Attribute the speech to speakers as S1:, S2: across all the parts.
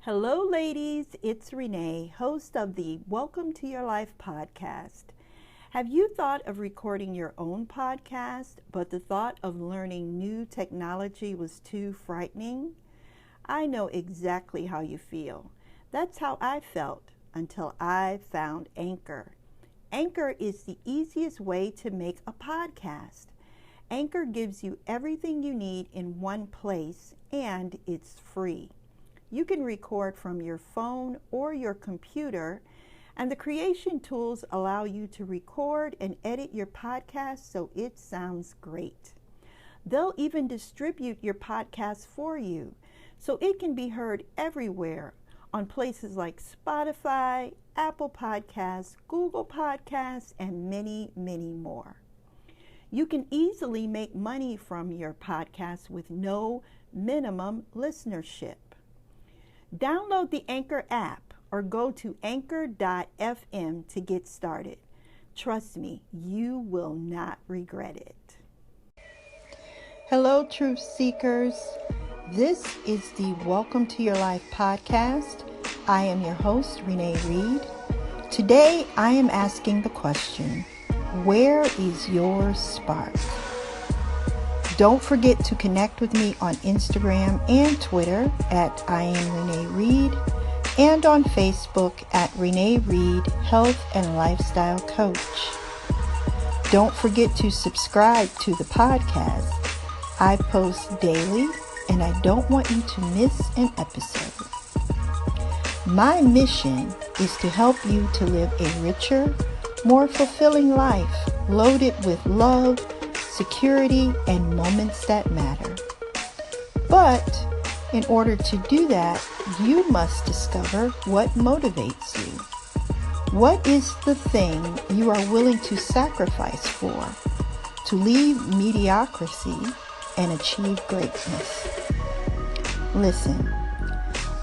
S1: Hello, ladies. It's Renee, host of the Welcome to Your Life podcast. Have you thought of recording your own podcast, but the thought of learning new technology was too frightening? I know exactly how you feel. That's how I felt until I found Anchor. Anchor is the easiest way to make a podcast. Anchor gives you everything you need in one place, and it's free. You can record from your phone or your computer, and the creation tools allow you to record and edit your podcast so it sounds great. They'll even distribute your podcast for you so it can be heard everywhere on places like Spotify, Apple Podcasts, Google Podcasts, and many, many more. You can easily make money from your podcast with no minimum listenership. Download the Anchor app or go to anchor.fm to get started. Trust me, you will not regret it. Hello, truth seekers. This is the Welcome to Your Life podcast. I am your host, Renee Reed. Today, I am asking the question, where is your spark? Don't forget to connect with me on Instagram and Twitter at I am Renee Reed and on Facebook at Renee Reed Health and Lifestyle Coach. Don't forget to subscribe to the podcast. I post daily and I don't want you to miss an episode. My mission is to help you to live a richer, more fulfilling life loaded with love, security, and moments that matter. But in order to do that, you must discover what motivates you. What is the thing you are willing to sacrifice for to leave mediocrity and achieve greatness? Listen,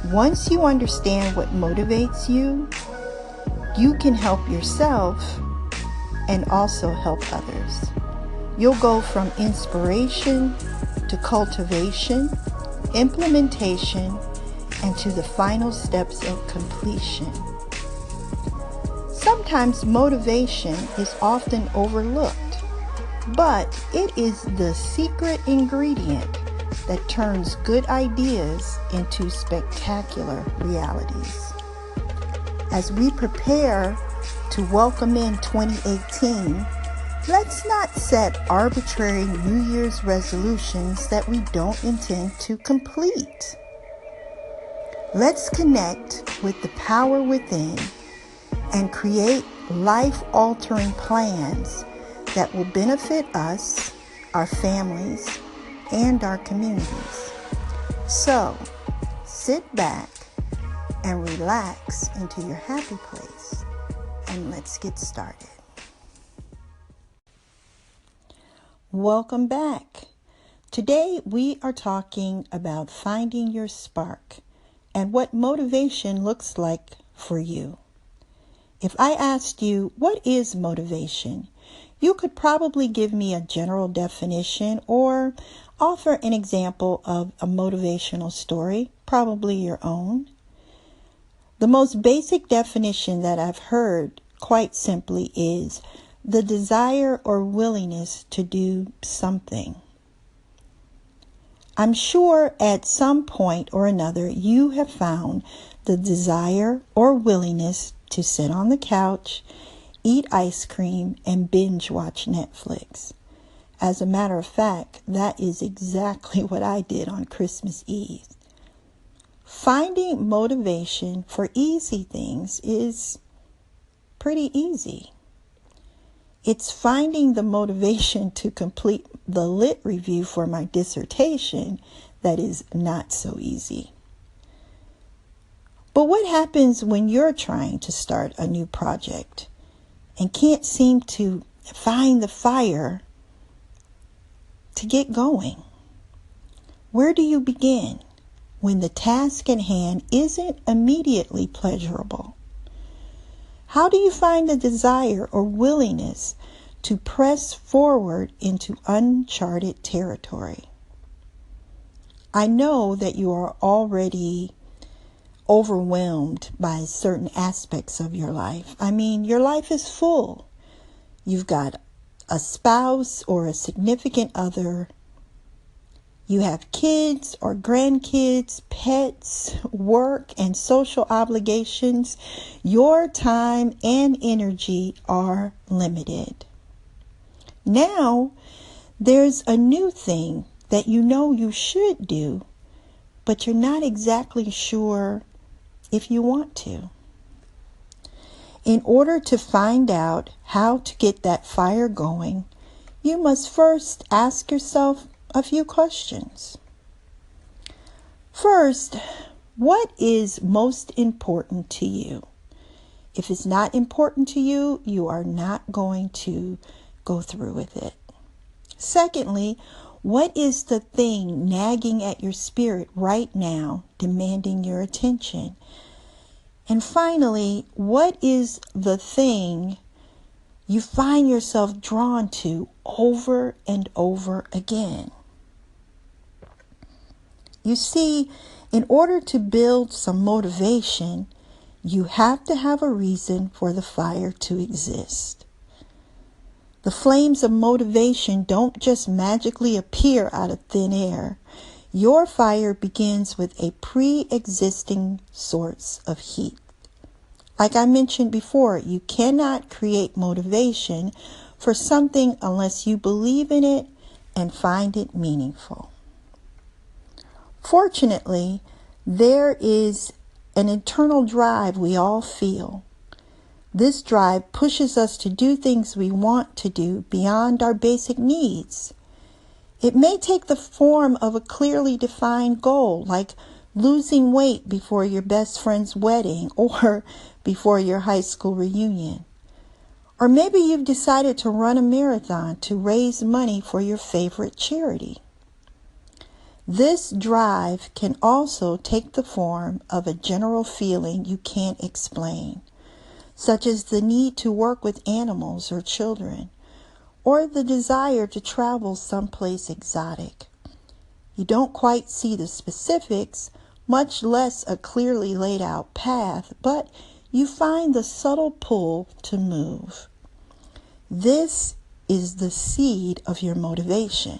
S1: once you understand what motivates you, you can help yourself and also help others. You'll go from inspiration to cultivation, implementation, and to the final steps of completion. Sometimes motivation is often overlooked, but it is the secret ingredient that turns good ideas into spectacular realities. As we prepare to welcome in 2018, let's not set arbitrary New Year's resolutions that we don't intend to complete. Let's connect with the power within and create life-altering plans that will benefit us, our families, and our communities. So, sit back and relax into your happy place, and let's get started. Welcome back. Today we are talking about finding your spark and what motivation looks like for you. If I asked you, what is motivation? You could probably give me a general definition or offer an example of a motivational story, probably your own. The most basic definition that I've heard, quite simply, is the desire or willingness to do something. I'm sure at some point or another you have found the desire or willingness to sit on the couch, eat ice cream, and binge watch Netflix. As a matter of fact, that is exactly what I did on Christmas Eve. Finding motivation for easy things is pretty easy. It's finding the motivation to complete the lit review for my dissertation that is not so easy. But what happens when you're trying to start a new project and can't seem to find the fire to get going? Where do you begin when the task at hand isn't immediately pleasurable? How do you find the desire or willingness to press forward into uncharted territory? I know that you are already overwhelmed by certain aspects of your life. I mean, your life is full. You've got a spouse or a significant other. You have kids or grandkids, pets, work, and social obligations. Your time and energy are limited. Now, there's a new thing that you know you should do, but you're not exactly sure if you want to. In order to find out how to get that fire going, you must first ask yourself a few questions. First, what is most important to you? If it's not important to you, you are not going to go through with it. Secondly, what is the thing nagging at your spirit right now, demanding your attention? And finally, what is the thing you find yourself drawn to over and over again? You see, in order to build some motivation, you have to have a reason for the fire to exist. The flames of motivation don't just magically appear out of thin air. Your fire begins with a pre-existing source of heat. Like I mentioned before, you cannot create motivation for something unless you believe in it and find it meaningful. Fortunately, there is an internal drive we all feel. This drive pushes us to do things we want to do beyond our basic needs. It may take the form of a clearly defined goal, like losing weight before your best friend's wedding or before your high school reunion. Or maybe you've decided to run a marathon to raise money for your favorite charity. This drive can also take the form of a general feeling you can't explain, such as the need to work with animals or children, or the desire to travel someplace exotic. You don't quite see the specifics, much less a clearly laid out path, but you find the subtle pull to move. This is the seed of your motivation.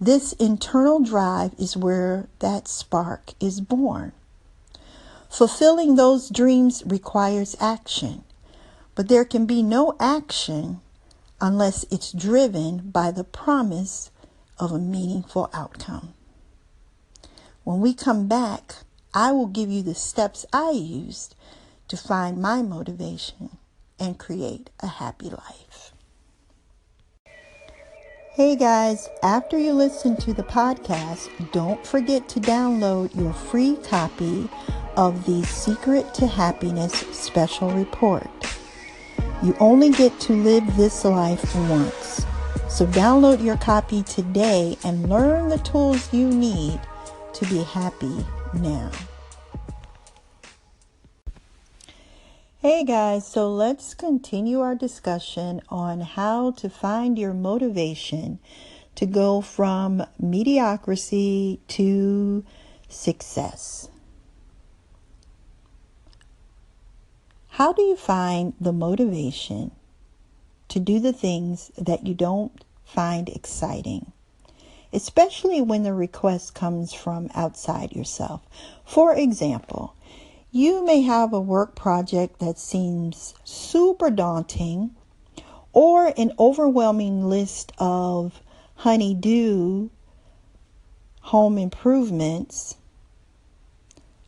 S1: This internal drive is where that spark is born. Fulfilling those dreams requires action, but there can be no action unless it's driven by the promise of a meaningful outcome. When we come back, I will give you the steps I used to find my motivation and create a happy life. Hey guys, after you listen to the podcast, don't forget to download your free copy of the Secret to Happiness special report. You only get to live this life once. So download your copy today and learn the tools you need to be happy now. Hey guys, so let's continue our discussion on how to find your motivation to go from mediocrity to success. How do you find the motivation to do the things that you don't find exciting, especially when the request comes from outside yourself? For example, you may have a work project that seems super daunting, or an overwhelming list of honey-do home improvements.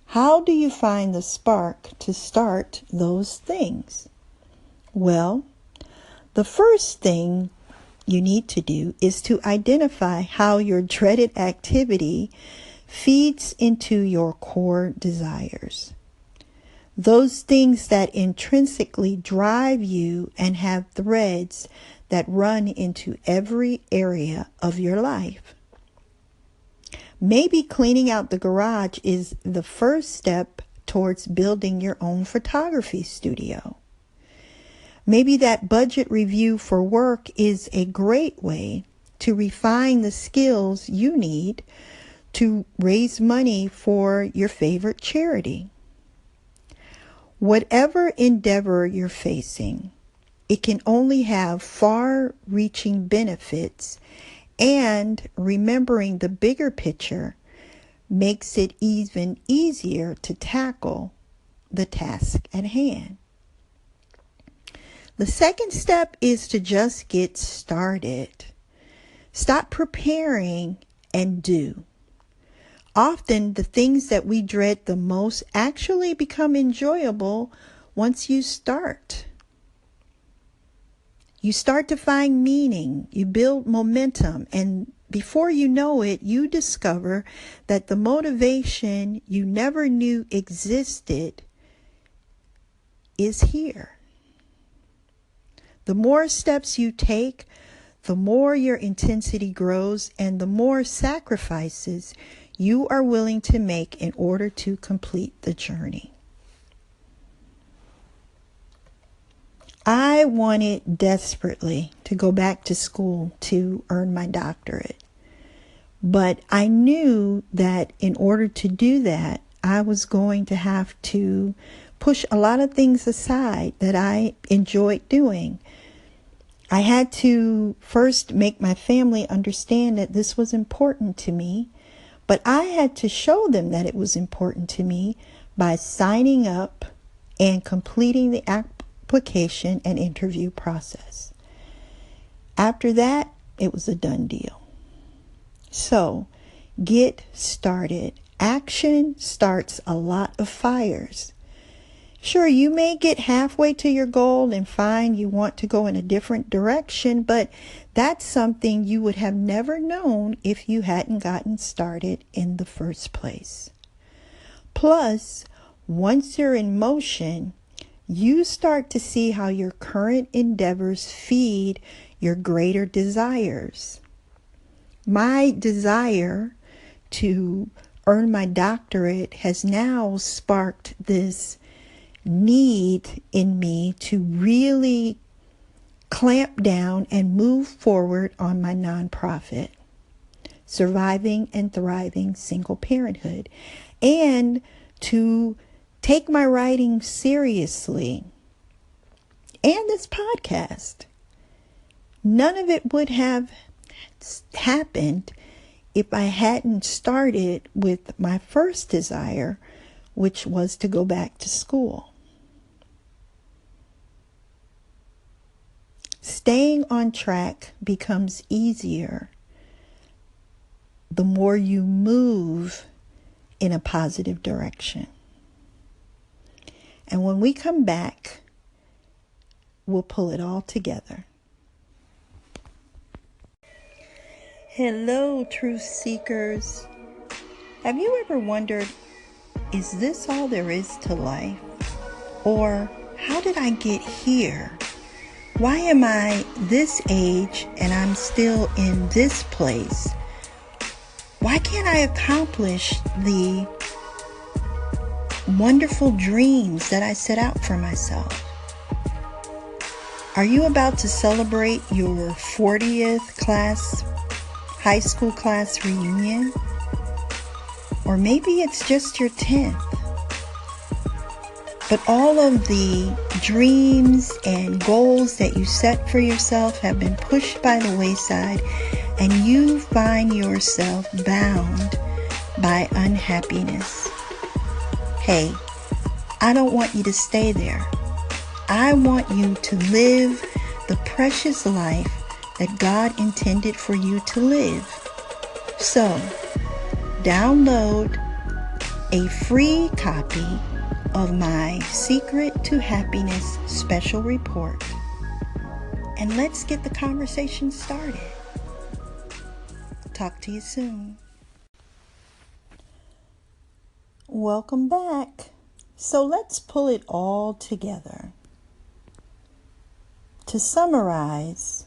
S1: How do you find the spark to start those things? Well, the first thing you need to do is to identify how your dreaded activity feeds into your core desires. Those things that intrinsically drive you and have threads that run into every area of your life. Maybe cleaning out the garage is the first step towards building your own photography studio. Maybe that budget review for work is a great way to refine the skills you need to raise money for your favorite charity. Whatever endeavor you're facing, it can only have far-reaching benefits, and remembering the bigger picture makes it even easier to tackle the task at hand. The second step is to just get started. Stop preparing and do. Often the things that we dread the most actually become enjoyable once you start. You start to find meaning, you build momentum, and before you know it, you discover that the motivation you never knew existed is here. The more steps you take, the more your intensity grows, and the more sacrifices you are willing to make in order to complete the journey. I wanted desperately to go back to school to earn my doctorate, but I knew that in order to do that, I was going to have to push a lot of things aside that I enjoyed doing. I had to first make my family understand that this was important to me, but I had to show them that it was important to me by signing up and completing the application and interview process. After that, it was a done deal. So, get started. Action starts a lot of fires. Sure, you may get halfway to your goal and find you want to go in a different direction, but that's something you would have never known if you hadn't gotten started in the first place. Plus, once you're in motion, you start to see how your current endeavors feed your greater desires. My desire to earn my doctorate has now sparked this need in me to really clamp down and move forward on my nonprofit, Surviving and Thriving Single Parenthood, and to take my writing seriously, and this podcast. None of it would have happened if I hadn't started with my first desire, which was to go back to school. Staying on track becomes easier the more you move in a positive direction. And when we come back, we'll pull it all together. Hello, truth seekers. Have you ever wondered, is this all there is to life? Or how did I get here? Why am I this age and I'm still in this place? Why can't I accomplish the wonderful dreams that I set out for myself? Are you about to celebrate your 40th high school class reunion? Or maybe it's just your 10th. But all of the dreams and goals that you set for yourself have been pushed by the wayside, and you find yourself bound by unhappiness. Hey, I don't want you to stay there. I want you to live the precious life that God intended for you to live. So, download a free copy of my Secret to Happiness special report, and let's get the conversation started. Talk to you soon. Welcome back. So let's pull it all together. To summarize,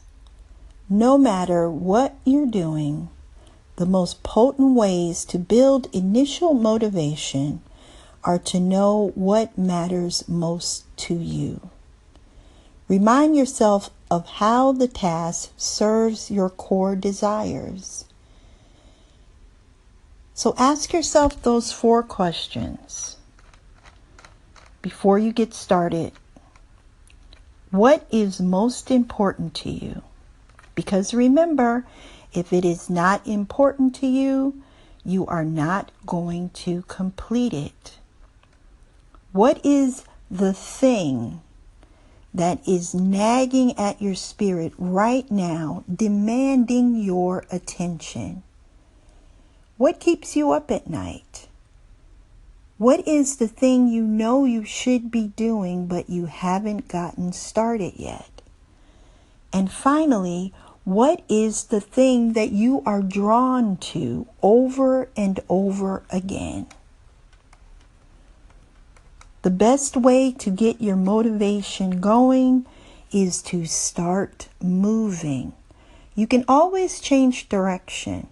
S1: no matter what you're doing, the most potent ways to build initial motivation are to know what matters most to you. Remind yourself of how the task serves your core desires. So ask yourself those 4 questions. before you get started, what is most important to you? Because remember, if it is not important to you, you are not going to complete it. What is the thing that is nagging at your spirit right now, demanding your attention? What keeps you up at night? What is the thing you know you should be doing, but you haven't gotten started yet? And finally, what is the thing that you are drawn to over and over again? The best way to get your motivation going is to start moving. You can always change direction.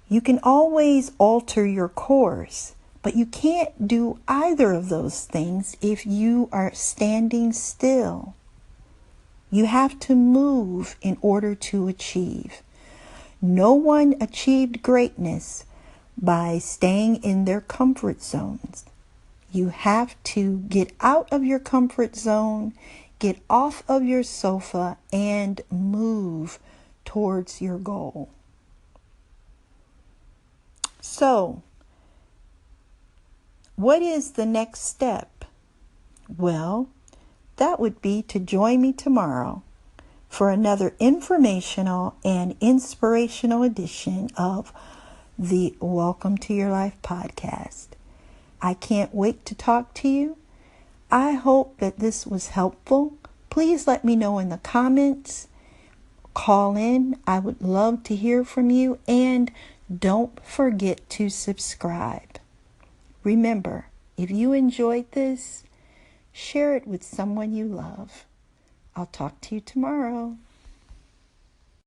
S1: You can always alter your course, but you can't do either of those things if you are standing still. You have to move in order to achieve. No one achieved greatness by staying in their comfort zones. You have to get out of your comfort zone, get off of your sofa, and move towards your goal. So, what is the next step? Well, that would be to join me tomorrow for another informational and inspirational edition of the Welcome to Your Life podcast. I can't wait to talk to you. I hope that this was helpful. Please let me know in the comments. Call in. I would love to hear from you. And don't forget to subscribe. Remember, if you enjoyed this, share it with someone you love. I'll talk to you tomorrow.